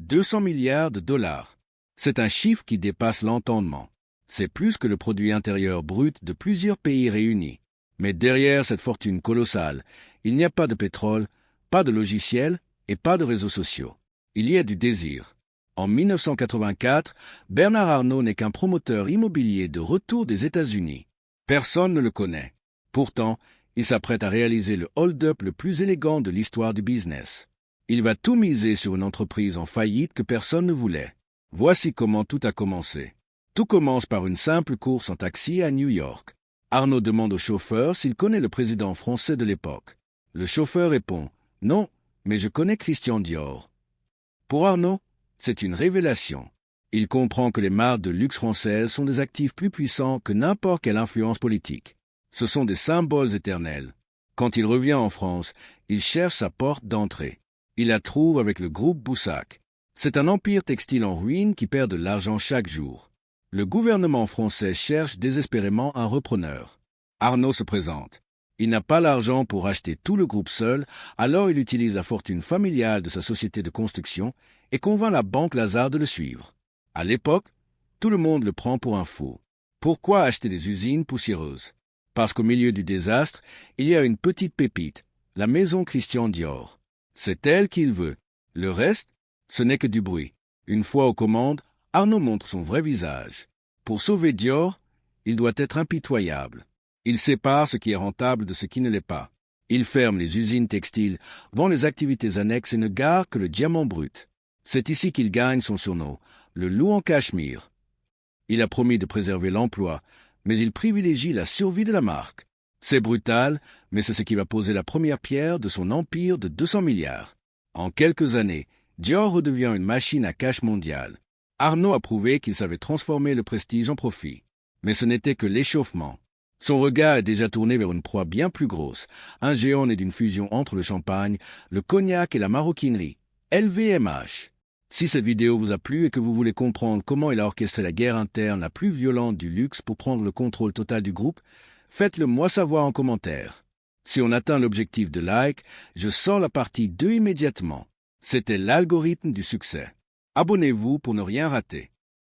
200 milliards de dollars. C'est un chiffre qui dépasse l'entendement. C'est plus que le produit intérieur brut de plusieurs pays réunis. Mais derrière cette fortune colossale, il n'y a pas de pétrole, pas de logiciels et pas de réseaux sociaux. Il y a du désir. En 1984, Bernard Arnault n'est qu'un promoteur immobilier de retour des États-Unis. Personne ne le connaît. Pourtant, il s'apprête à réaliser le hold-up le plus élégant de l'histoire du business. Il va tout miser sur une entreprise en faillite que personne ne voulait. Voici comment tout a commencé. Tout commence par une simple course en taxi à New York. Arnault demande au chauffeur s'il connaît le président français de l'époque. Le chauffeur répond « Non, mais je connais Christian Dior ». Pour Arnault, c'est une révélation. Il comprend que les marques de luxe françaises sont des actifs plus puissants que n'importe quelle influence politique. Ce sont des symboles éternels. Quand il revient en France, il cherche sa porte d'entrée. Il la trouve avec le groupe Boussac. C'est un empire textile en ruine qui perd de l'argent chaque jour. Le gouvernement français cherche désespérément un repreneur. Arnault se présente. Il n'a pas l'argent pour acheter tout le groupe seul, alors il utilise la fortune familiale de sa société de construction et convainc la banque Lazare de le suivre. À l'époque, tout le monde le prend pour un fou. Pourquoi acheter des usines poussiéreuses? Parce qu'au milieu du désastre, il y a une petite pépite, la maison Christian Dior. C'est elle qu'il veut. Le reste, ce n'est que du bruit. Une fois aux commandes, Arnault montre son vrai visage. Pour sauver Dior, il doit être impitoyable. Il sépare ce qui est rentable de ce qui ne l'est pas. Il ferme les usines textiles, vend les activités annexes et ne garde que le diamant brut. C'est ici qu'il gagne son surnom, le loup en cachemire. Il a promis de préserver l'emploi, mais il privilégie la survie de la marque. C'est brutal, mais c'est ce qui va poser la première pierre de son empire de 200 milliards. En quelques années, Dior redevient une machine à cash mondiale. Arnault a prouvé qu'il savait transformer le prestige en profit. Mais ce n'était que l'échauffement. Son regard est déjà tourné vers une proie bien plus grosse, un géant né d'une fusion entre le champagne, le cognac et la maroquinerie, LVMH. Si cette vidéo vous a plu et que vous voulez comprendre comment il a orchestré la guerre interne la plus violente du luxe pour prendre le contrôle total du groupe, faites-le moi savoir en commentaire. Si on atteint l'objectif de like, je sors la partie 2 immédiatement. C'était l'algorithme du succès. Abonnez-vous pour ne rien rater.